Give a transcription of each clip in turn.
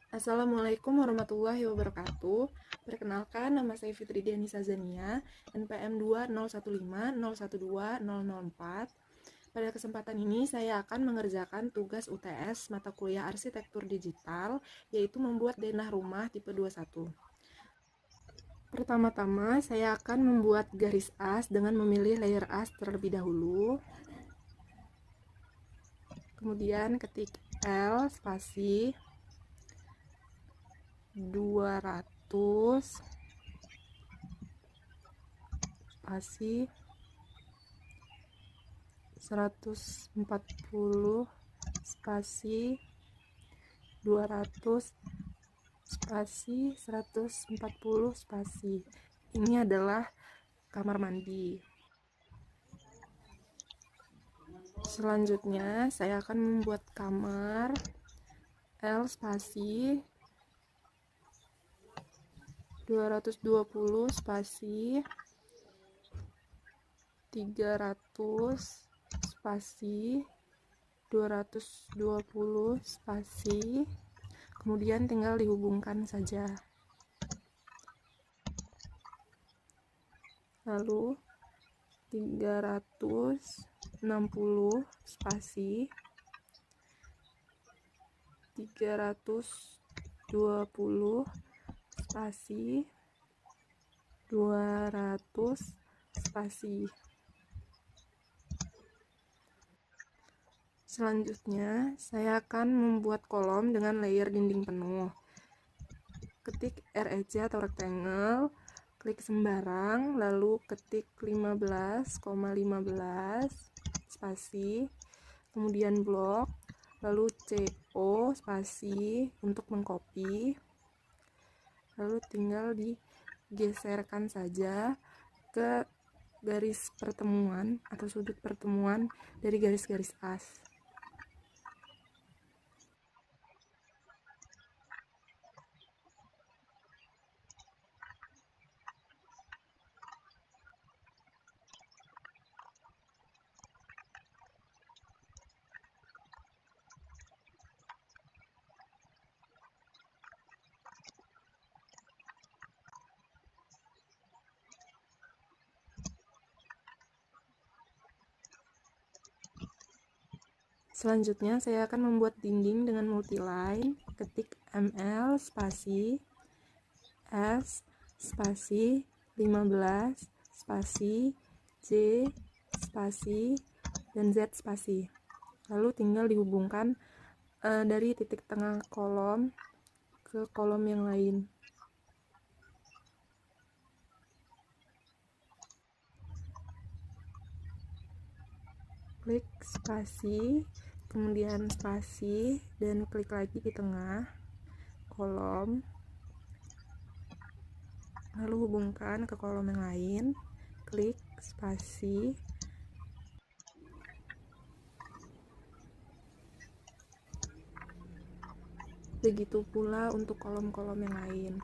Assalamualaikum warahmatullahi wabarakatuh. Perkenalkan, nama saya Fitri Dianisa Zania, NPM 20150120004. Pada kesempatan ini saya akan mengerjakan tugas UTS mata kuliah Arsitektur Digital, yaitu membuat denah rumah tipe 21. Pertama-tama, saya akan membuat garis as dengan memilih layer as terlebih dahulu. Kemudian ketik L spasi 200 spasi 140 spasi 200 spasi 140 spasi. Ini adalah kamar mandi. Selanjutnya saya akan membuat kamar. L spasi 220 spasi 300 spasi 220 spasi, kemudian tinggal dihubungkan saja. Lalu 360 spasi 320 spasi 200 spasi. Selanjutnya, saya akan membuat kolom dengan layer dinding penuh. Ketik REC atau rectangle, klik sembarang, lalu ketik 15,15 spasi, kemudian blok, lalu CO spasi untuk mengcopy, lalu tinggal digeserkan saja ke garis pertemuan atau sudut pertemuan dari garis-garis as. Selanjutnya saya akan membuat dinding dengan multiline. Ketik ML spasi S spasi 15 spasi J spasi dan Z spasi. Lalu tinggal dihubungkan dari titik tengah kolom ke kolom yang lain. Klik spasi, kemudian spasi, dan klik lagi di tengah kolom, lalu hubungkan ke kolom yang lain, klik spasi, begitu pula untuk kolom-kolom yang lain.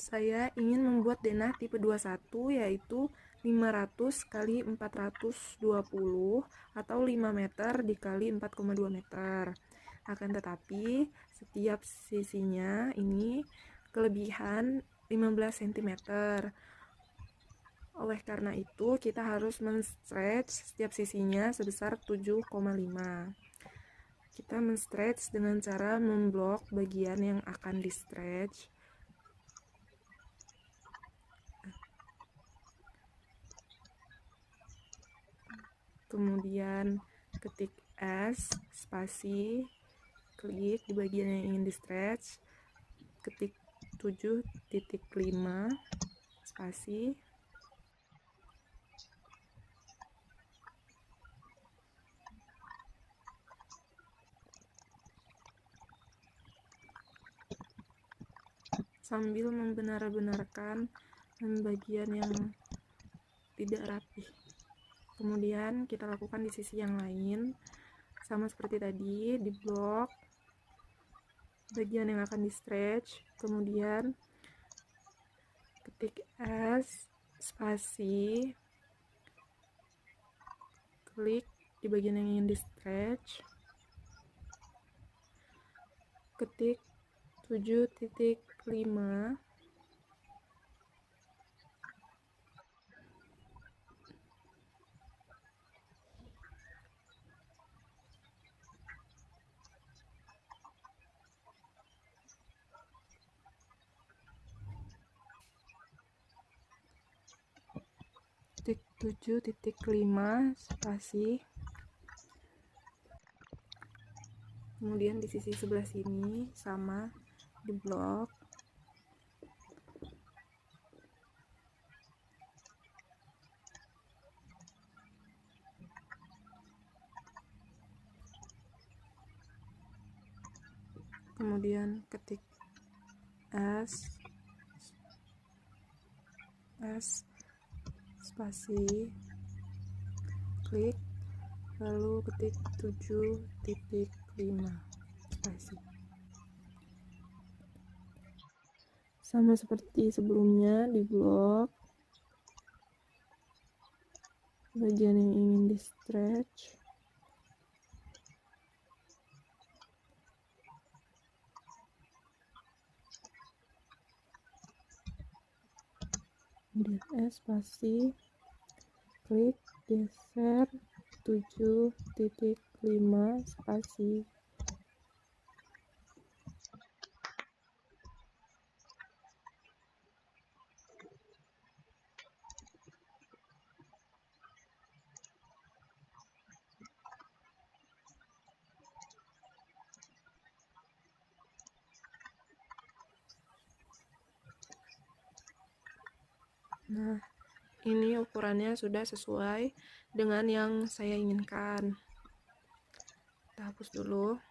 Saya ingin membuat denah tipe 21, yaitu 500 kali 420 atau 5 meter dikali 4,2 meter. Akan tetapi setiap sisinya ini kelebihan 15 cm. Oleh karena itu kita harus men-stretch setiap sisinya sebesar 7,5. Kita men-stretch dengan cara memblok bagian yang akan di-stretch. Kemudian ketik S spasi, klik di bagian yang ingin di stretch, ketik 7.5 spasi, sambil membenar-benarkan bagian yang tidak rapi. Kemudian kita lakukan di sisi yang lain, sama seperti tadi, di blok bagian yang akan di stretch, kemudian ketik S spasi, klik di bagian yang ingin di stretch, ketik 7.5, ketik 7.5 spasi, kemudian di sisi sebelah sini sama di blok, kemudian ketik S spasi, klik, lalu ketik 7.5 spasi. Sama seperti sebelumnya di blok bagian yang ingin di stretch, kemudian S spasi, klik, geser 7.5 spasi. Nah, ini ukurannya sudah sesuai dengan yang saya inginkan. Kita hapus dulu.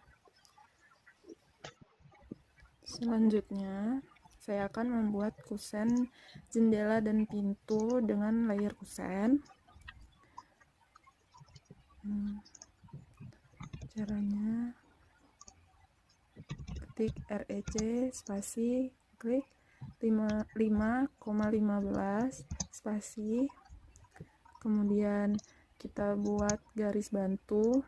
Selanjutnya, saya akan membuat kusen jendela dan pintu dengan layer kusen. Caranya, ketik REC spasi, klik 5,15 spasi, kemudian kita buat garis bantu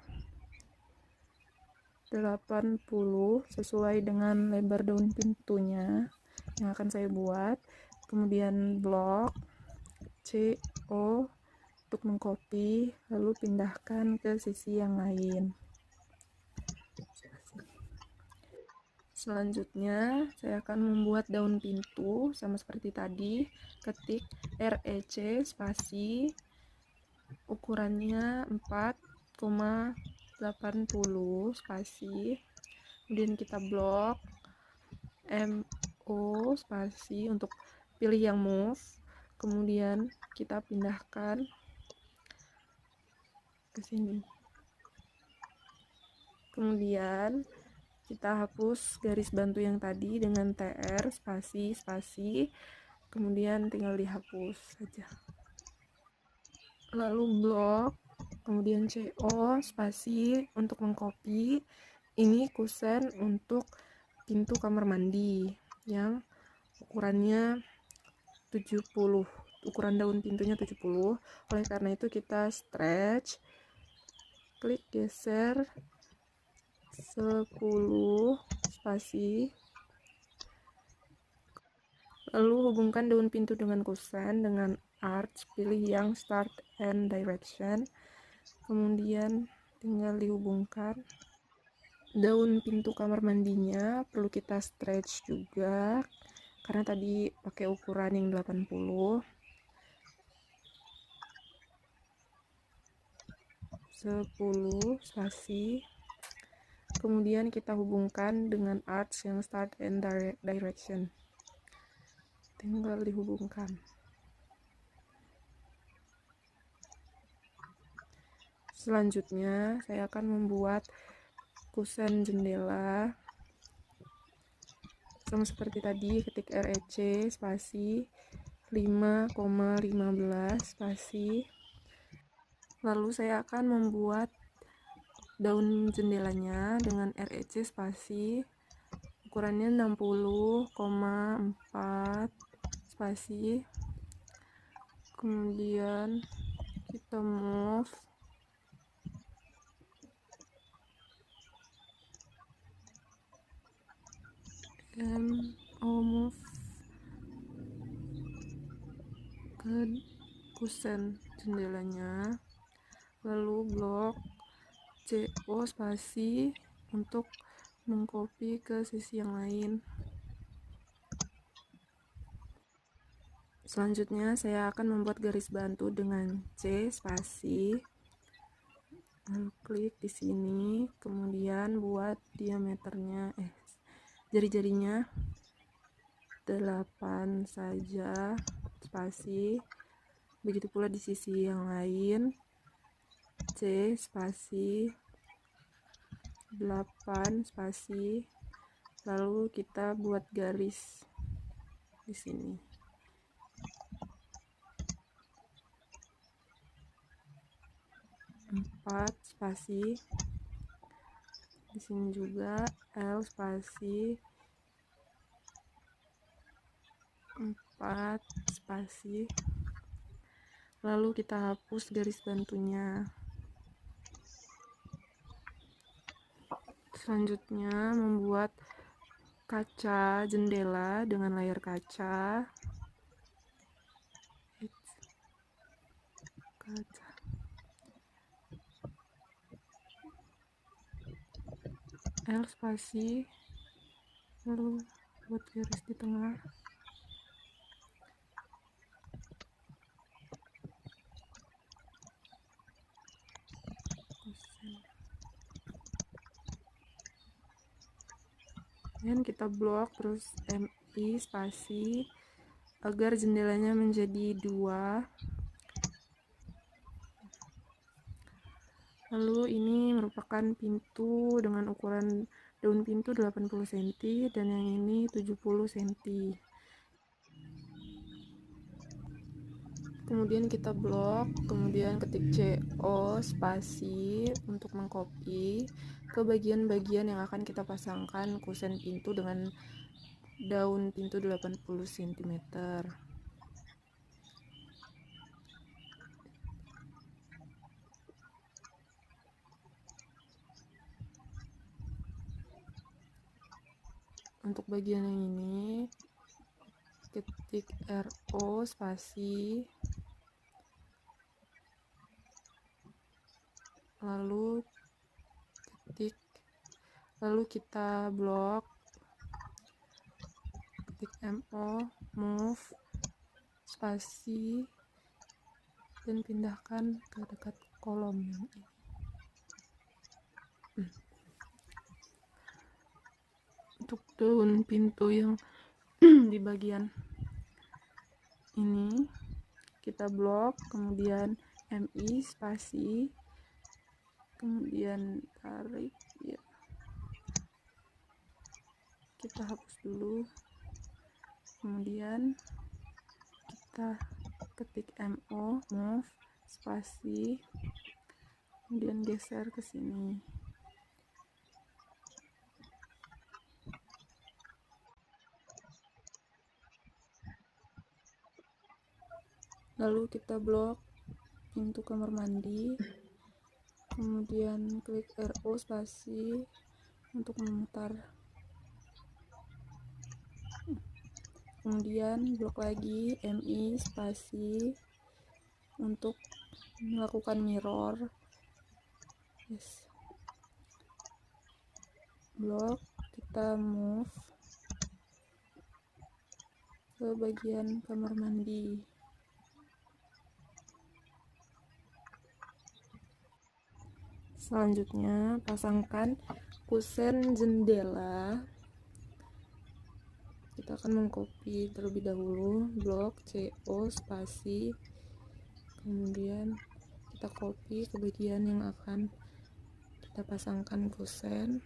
80 sesuai dengan lebar daun pintunya yang akan saya buat, kemudian blok CO untuk mengcopy, lalu pindahkan ke sisi yang lain. Selanjutnya saya akan membuat daun pintu sama seperti tadi, ketik REC spasi, ukurannya 4,80 spasi, kemudian kita blok MO spasi untuk pilih yang move, kemudian kita pindahkan ke sini, kemudian kita hapus garis bantu yang tadi dengan TR spasi spasi, kemudian tinggal dihapus saja. Lalu blok, kemudian CO spasi untuk mengcopy. Ini kusen untuk pintu kamar mandi yang ukurannya 70, ukuran daun pintunya 70. Oleh karena itu kita stretch, klik geser 10 spasi, lalu hubungkan daun pintu dengan kusen dengan arch, pilih yang start and direction, kemudian tinggal dihubungkan. Daun pintu kamar mandinya perlu kita stretch juga karena tadi pakai ukuran yang 80. 10 spasi, kemudian kita hubungkan dengan arch yang start and direction, tinggal dihubungkan. Selanjutnya saya akan membuat kusen jendela. Sama seperti tadi, ketik REC spasi 5,15 spasi. Lalu saya akan membuat daun jendelanya dengan REC spasi ukurannya 60,4 spasi. Kemudian kita move move ke kusen jendelanya, lalu blok CO spasi untuk mengcopy ke sisi yang lain. Selanjutnya saya akan membuat garis bantu dengan C spasi, lalu klik di sini, kemudian buat diameternya jari-jarinya 8 saja spasi. Begitu pula di sisi yang lain, C spasi 8 spasi, lalu kita buat garis di sini. Empat spasi, di sini juga L spasi 4 spasi, lalu kita hapus garis bantunya. Selanjutnya membuat kaca jendela dengan layar kaca. L spasi, lalu buat garis di tengah. Dan kita blok terus MI spasi agar jendelanya menjadi 2. Lalu ini merupakan pintu dengan ukuran daun pintu 80 cm dan yang ini 70 cm. Kemudian kita blok, kemudian ketik CO spasi untuk mengcopy ke bagian-bagian yang akan kita pasangkan kusen pintu dengan daun pintu 80 cm. Untuk bagian yang ini ketik RO spasi, lalu kita blok, ketik MO move spasi dan pindahkan ke dekat kolom yang ini. Untuk daun pintu yang di bagian ini kita blok, kemudian MI spasi, kemudian tarik ya, kita hapus dulu, kemudian kita ketik MO move spasi, kemudian geser ke sini. Lalu kita blok pintu kamar mandi, kemudian klik RO spasi untuk memutar, kemudian blok lagi MI spasi untuk melakukan mirror, blok, kita move ke bagian kamar mandi. Selanjutnya pasangkan kusen jendela. Kita akan mengcopy terlebih dahulu blok CO spasi, kemudian kita copy ke bagian yang akan kita pasangkan kusen.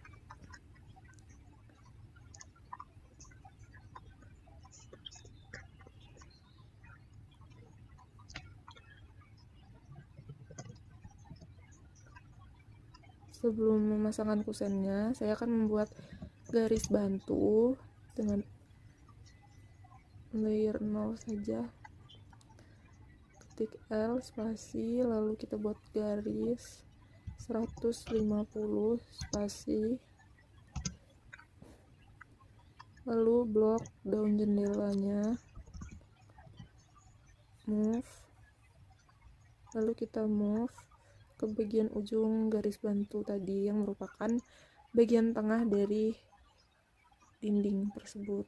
Sebelum memasangkan kusennya, saya akan membuat garis bantu dengan layer 0 saja. Ketik L spasi, lalu kita buat garis 150 spasi, lalu blok daun jendelanya, move, lalu kita move ke bagian ujung garis bantu tadi yang merupakan bagian tengah dari dinding tersebut.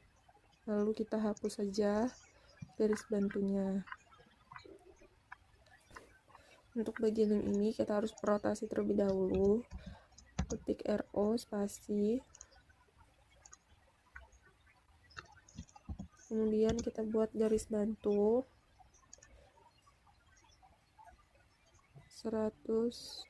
Lalu kita hapus saja garis bantunya. Untuk bagian yang ini kita harus rotasi terlebih dahulu. Ketik RO spasi, kemudian kita buat garis bantu 160,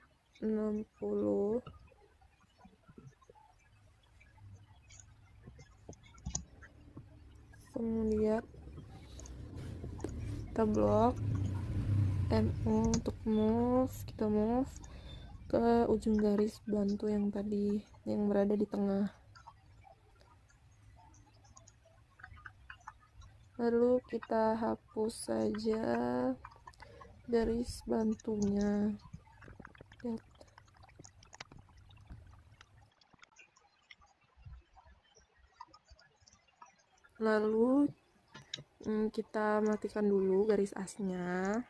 kemudian kita blok MO untuk move, kita move ke ujung garis bantu yang tadi yang berada di tengah. Lalu kita hapus saja garis bantunya. Lalu kita matikan dulu garis asnya.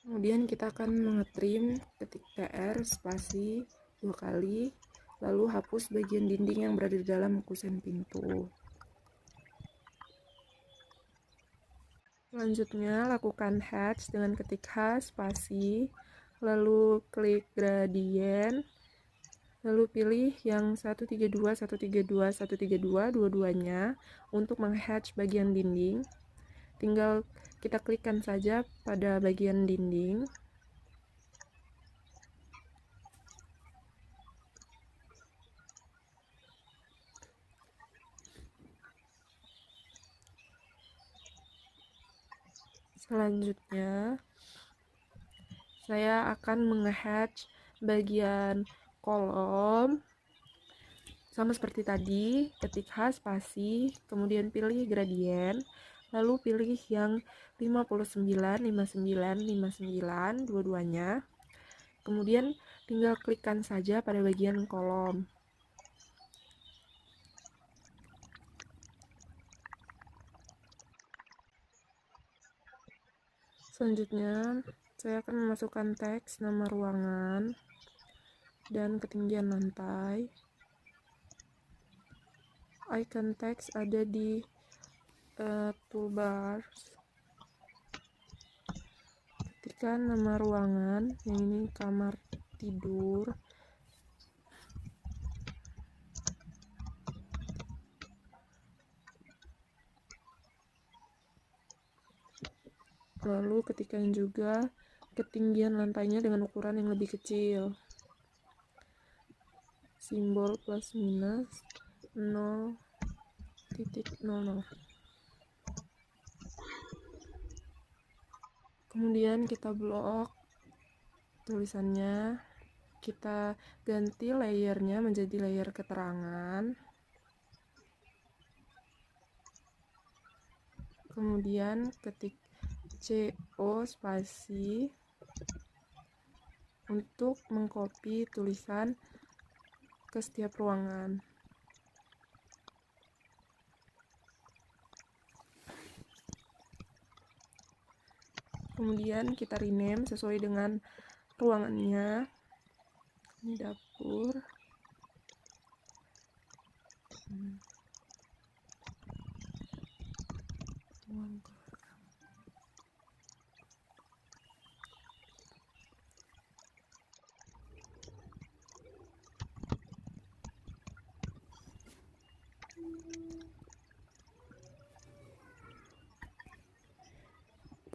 Kemudian kita akan mengetrim, ketik TR spasi 2 kali, lalu hapus bagian dinding yang berada di dalam kusen pintu. Selanjutnya lakukan hatch dengan ketik H spasi, lalu klik gradient, lalu pilih yang 132, 132, 132 dua-duanya untuk menghatch bagian dinding. Tinggal kita klikkan saja pada bagian dinding. Selanjutnya saya akan menghatch bagian kolom sama seperti tadi, ketik H spasi, kemudian pilih gradient, lalu pilih yang 59, 59, 59 dua-duanya. Kemudian tinggal klikkan saja pada bagian kolom. Selanjutnya, saya akan memasukkan teks nama ruangan dan ketinggian lantai. Icon teks ada di toolbar. Ketikkan nama ruangan, yang ini kamar tidur. Lalu ketikkan juga ketinggian lantainya dengan ukuran yang lebih kecil. Simbol plus minus 0,00. Kemudian kita blok tulisannya, kita ganti layernya menjadi layer keterangan. Kemudian ketik CO spasi untuk mengcopy tulisan ke setiap ruangan. Kemudian kita rename sesuai dengan ruangannya. Ini dapur.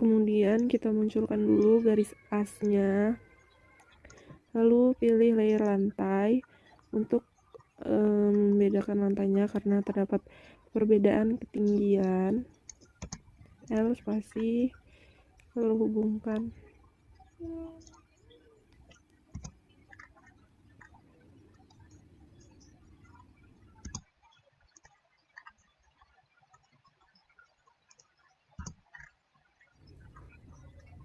Kemudian kita munculkan dulu garis asnya, lalu pilih layer lantai untuk membedakan lantainya karena terdapat perbedaan ketinggian. L spasi, lalu hubungkan.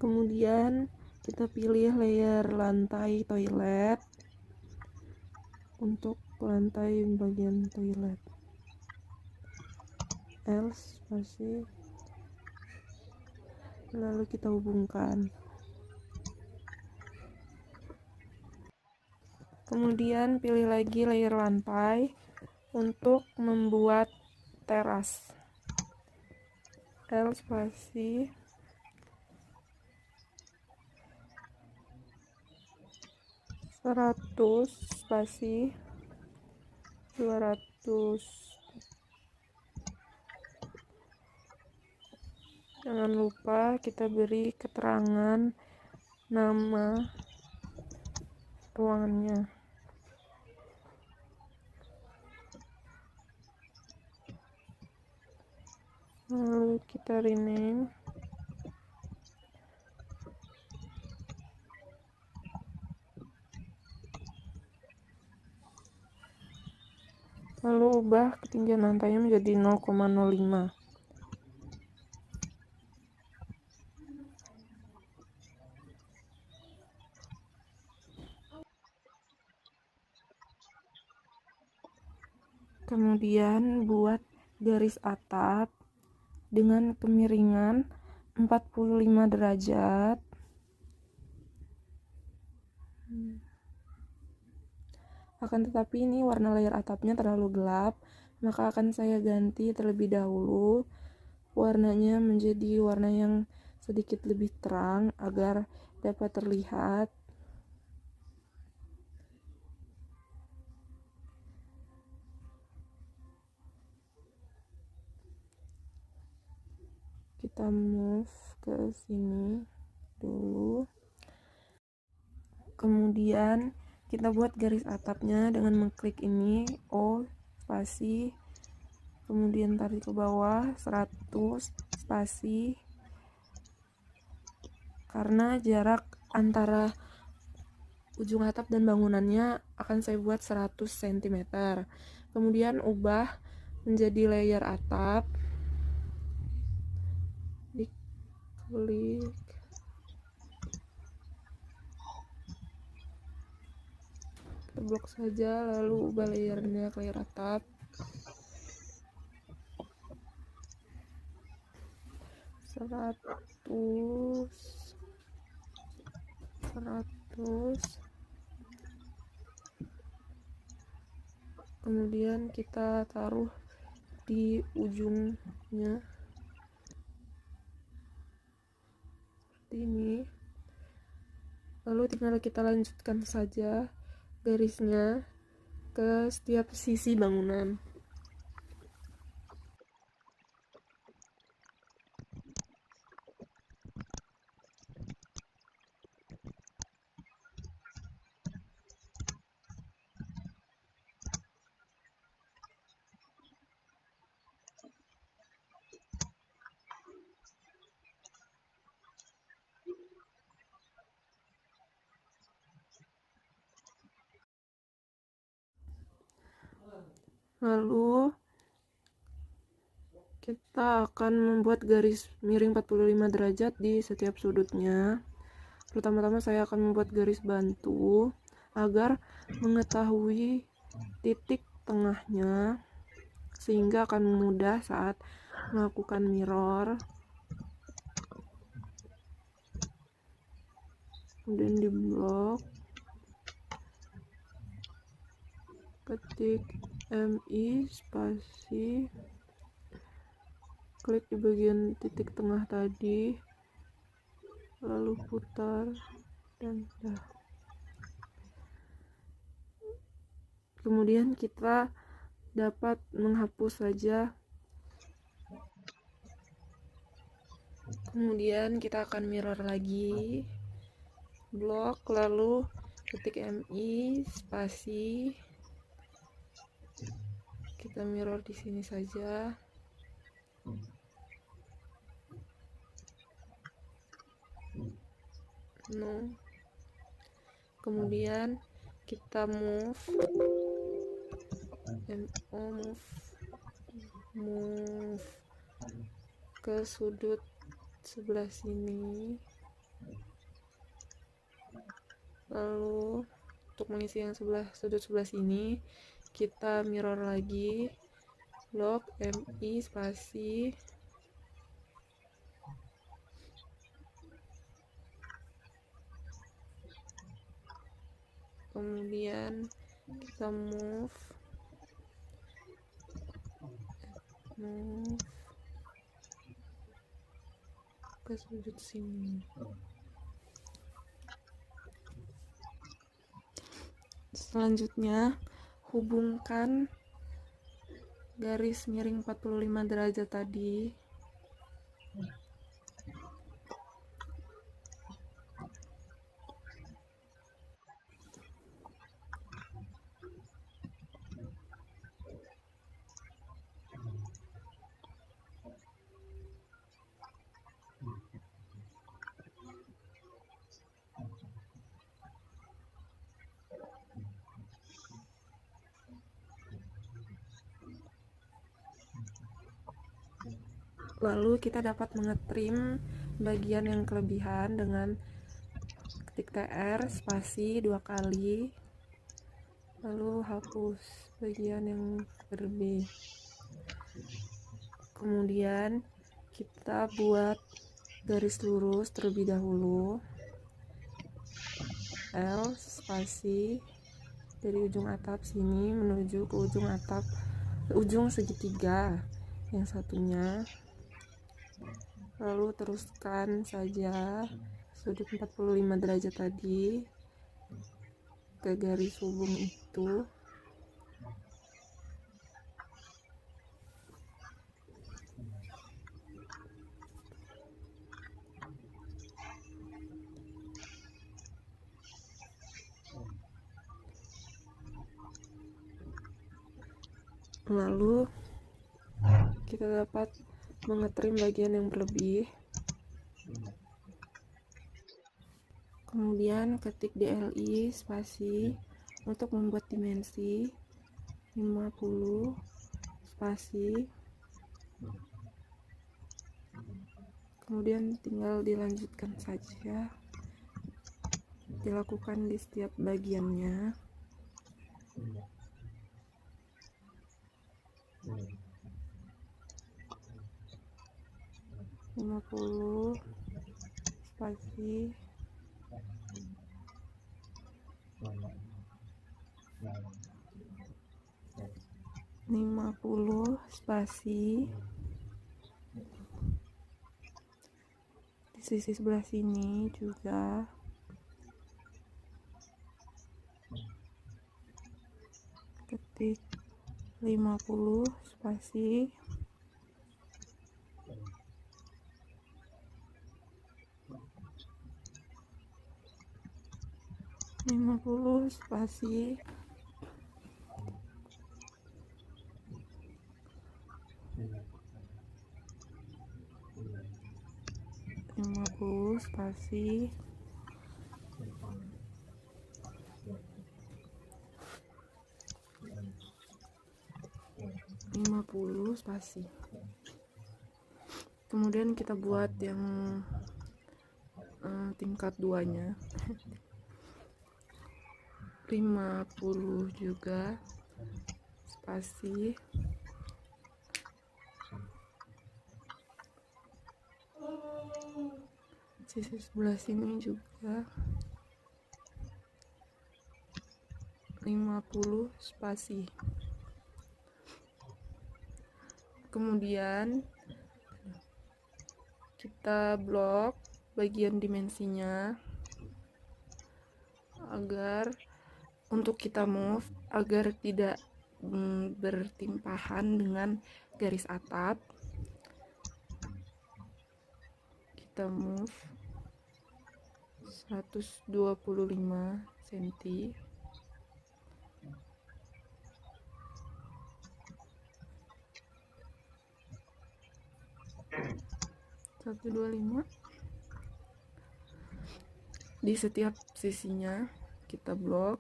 Kemudian kita pilih layer lantai toilet untuk lantai bagian toilet. L spasi, lalu kita hubungkan. Kemudian pilih lagi layer lantai untuk membuat teras. L spasi, spasi 200. Jangan lupa kita beri keterangan nama ruangannya. Lalu kita rename. Lalu ubah ketinggian lantainya menjadi 0,05. Kemudian buat garis atap dengan kemiringan 45 derajat. Akan tetapi ini warna layer atapnya terlalu gelap, maka akan saya ganti terlebih dahulu warnanya menjadi warna yang sedikit lebih terang agar dapat terlihat. Kita move ke sini dulu. Kemudian kita buat garis atapnya dengan mengklik ini, O spasi, kemudian tarik ke bawah 100 spasi, karena jarak antara ujung atap dan bangunannya akan saya buat 100 cm. Kemudian ubah menjadi layer atap, diklik, kita blok saja, lalu ubah layernya ke layer atap. 100. Kemudian kita taruh di ujungnya seperti ini. Lalu tinggal kita lanjutkan saja garisnya ke setiap sisi bangunan. Lalu kita akan membuat garis miring 45 derajat di setiap sudutnya. Pertama-tama saya akan membuat garis bantu agar mengetahui titik tengahnya, sehingga akan mudah saat melakukan mirror. Kemudian di blok, ketik MI spasi, klik di bagian titik tengah tadi, lalu putar dan dah. Kemudian kita dapat menghapus saja Kemudian kita akan mirror lagi blok, lalu ketik MI spasi, kita mirror di sini saja. No. Kemudian kita move ke sudut sebelah sini, lalu untuk mengisi yang sudut sebelah sini kita mirror lagi blok MI spasi, kemudian kita move ke sudut sini. Selanjutnya hubungkan garis miring 45 derajat tadi lalu kita dapat mengetrim bagian yang kelebihan dengan ketik TR spasi 2 kali, lalu hapus bagian yang berlebih. Kemudian kita buat garis lurus terlebih dahulu, L spasi dari ujung atap sini menuju ke ujung segitiga yang satunya, lalu teruskan saja sudut 45 derajat tadi ke garis hubung itu. Lalu kita dapat mengetrim bagian yang berlebih. Kemudian ketik DLI spasi untuk membuat dimensi 50 spasi, kemudian tinggal dilanjutkan saja, dilakukan di setiap bagiannya. Spasi 50 spasi di sisi sebelah sini juga ketik 50 spasi, spasi 50 spasi 50 spasi. Kemudian kita buat yang tingkat 2-nya 50 juga spasi, sisi sebelah sini juga 50 spasi. Kemudian kita blok bagian dimensinya agar untuk kita move agar tidak bertimpahan dengan garis atap. kita move 125 cm. Di setiap sisinya kita blok,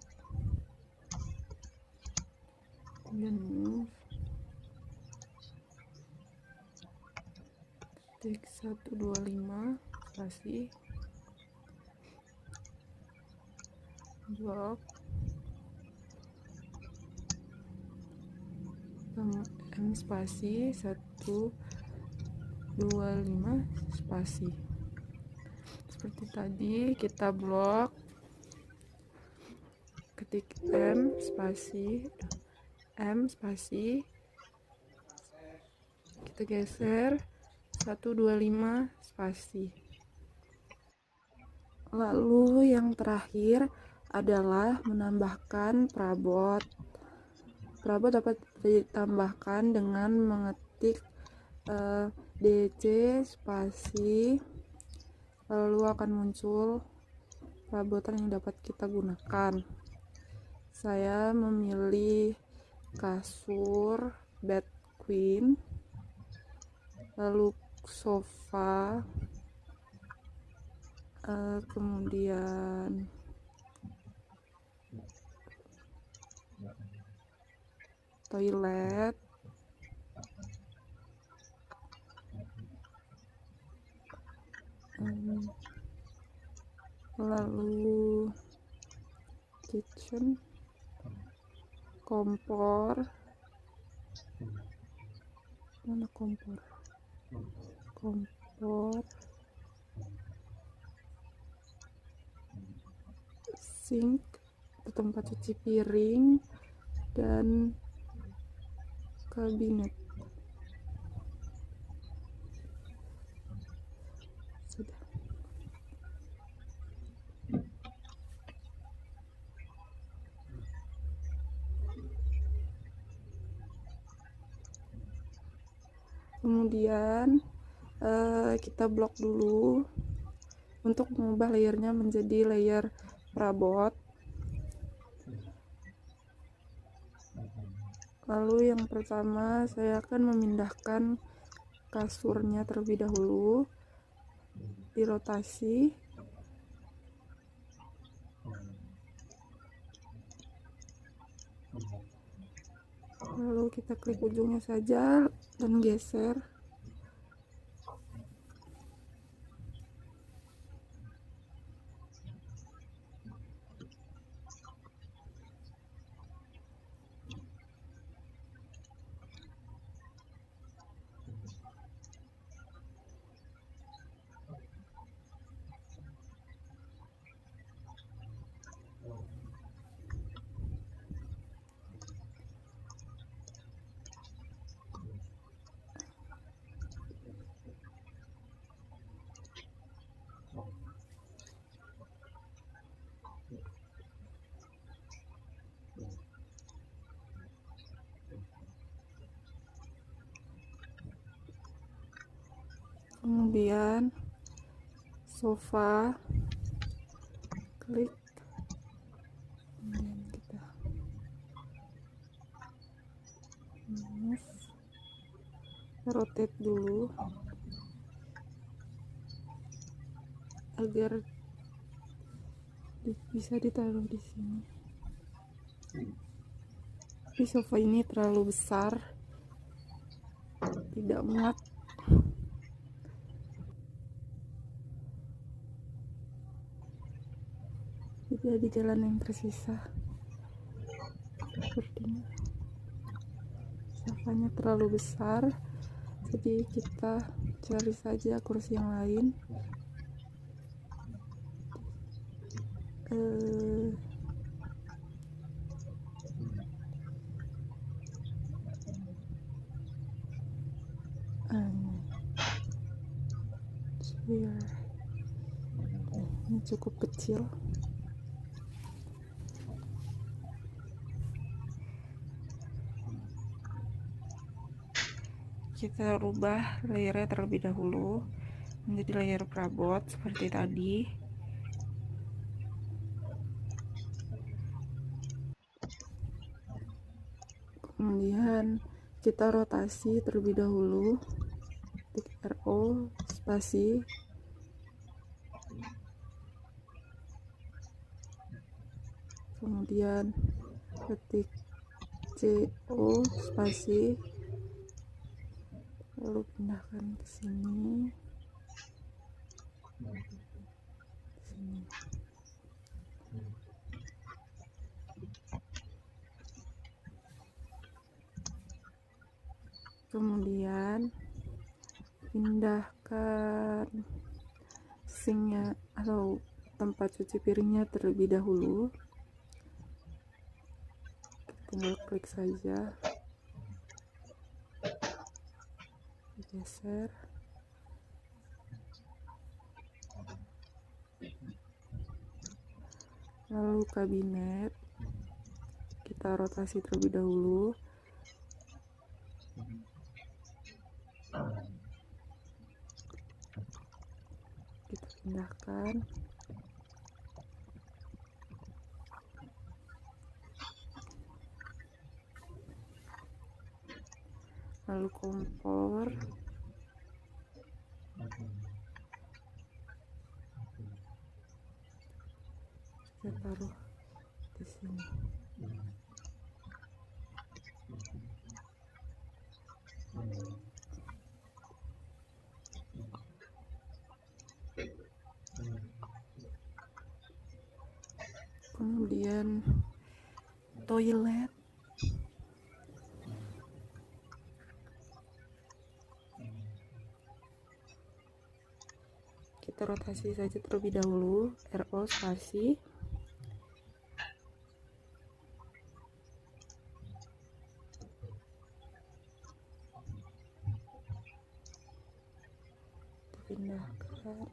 kemudian move take 125 spasi, blok, M spasi 125 spasi. Seperti tadi kita blok, ketik M spasi, kita geser 125 spasi. Lalu yang terakhir adalah menambahkan perabot. Perabot dapat ditambahkan dengan mengetik DC spasi, lalu akan muncul perabotan yang dapat kita gunakan. Saya memilih kasur bed queen, lalu sofa, kemudian toilet, lalu kitchen, kompor, mana kompor, sink, tempat cuci piring, dan kabinet. Sudah. Kemudian kita blok dulu untuk mengubah layernya menjadi layer perabot. Lalu yang pertama saya akan memindahkan kasurnya terlebih dahulu, dirotasi, lalu kita klik ujungnya saja dan geser. Kemudian sofa, klik, kemudian kita move, rotate dulu agar bisa ditaruh di sini. Tapi sofa ini terlalu besar, tidak muat. Jadi jalan yang tersisa sepertinya sofanya terlalu besar, jadi kita cari saja kursi yang lain. Ini cukup kecil. Kita rubah layernya terlebih dahulu menjadi layer perabot seperti tadi. Kemudian kita rotasi terlebih dahulu, ketik RO spasi, kemudian ketik CO spasi, lalu pindahkan ke sini, sini. Kemudian pindahkan sinknya atau tempat cuci piringnya terlebih dahulu. Tinggal klik saja, geser, lalu kabinet kita rotasi terlebih dahulu. Kita pindahkan, lalu kompor, kita taruh di sini. Kemudian toilet, kita rotasi saja terlebih dahulu, RO spasi, pindahkan,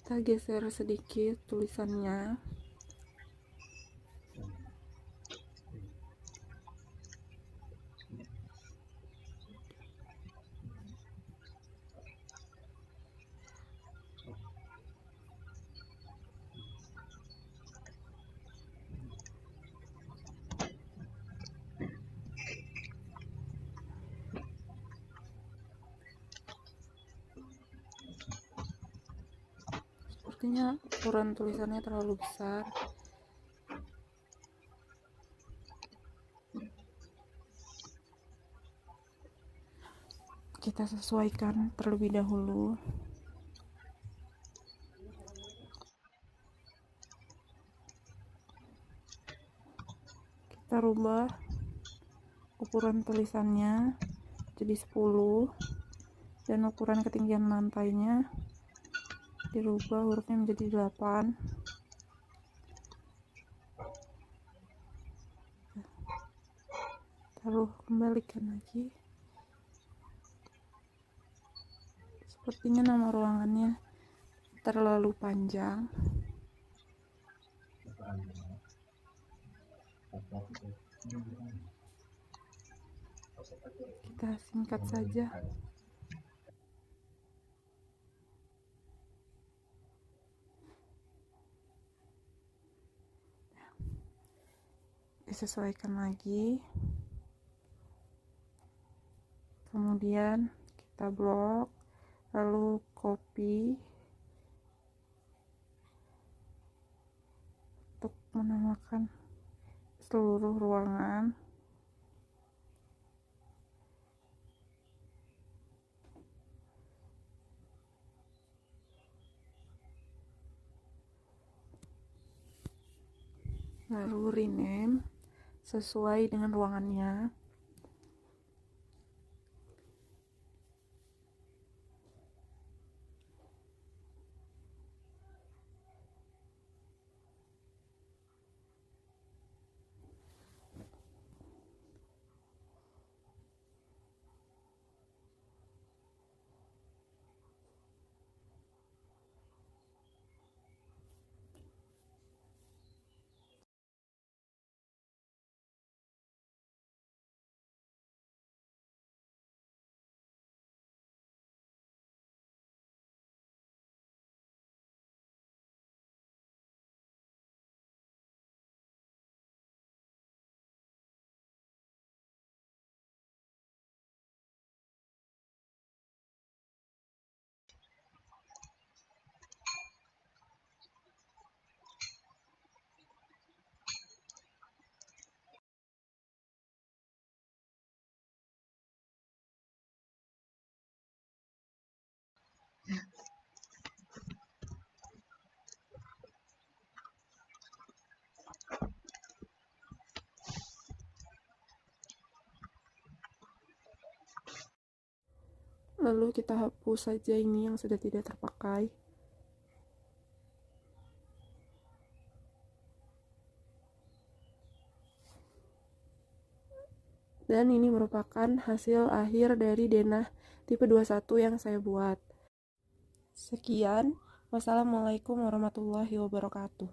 kita geser sedikit tulisannya. Sepertinya ukuran tulisannya terlalu besar. Kita sesuaikan terlebih dahulu. Kita rubah ukuran tulisannya jadi 10 dan ukuran ketinggian lantainya dirubah hurufnya menjadi 8. Lalu kembalikan lagi. Sepertinya nama ruangannya terlalu panjang. Kita singkat saja. Disesuaikan lagi. Kemudian kita blok, lalu copy untuk menamakan seluruh ruangan. Lalu rename sesuai dengan ruangannya. Lalu kita hapus saja ini yang sudah tidak terpakai. Dan ini merupakan hasil akhir dari denah tipe 21 yang saya buat. Sekian, wassalamualaikum warahmatullahi wabarakatuh.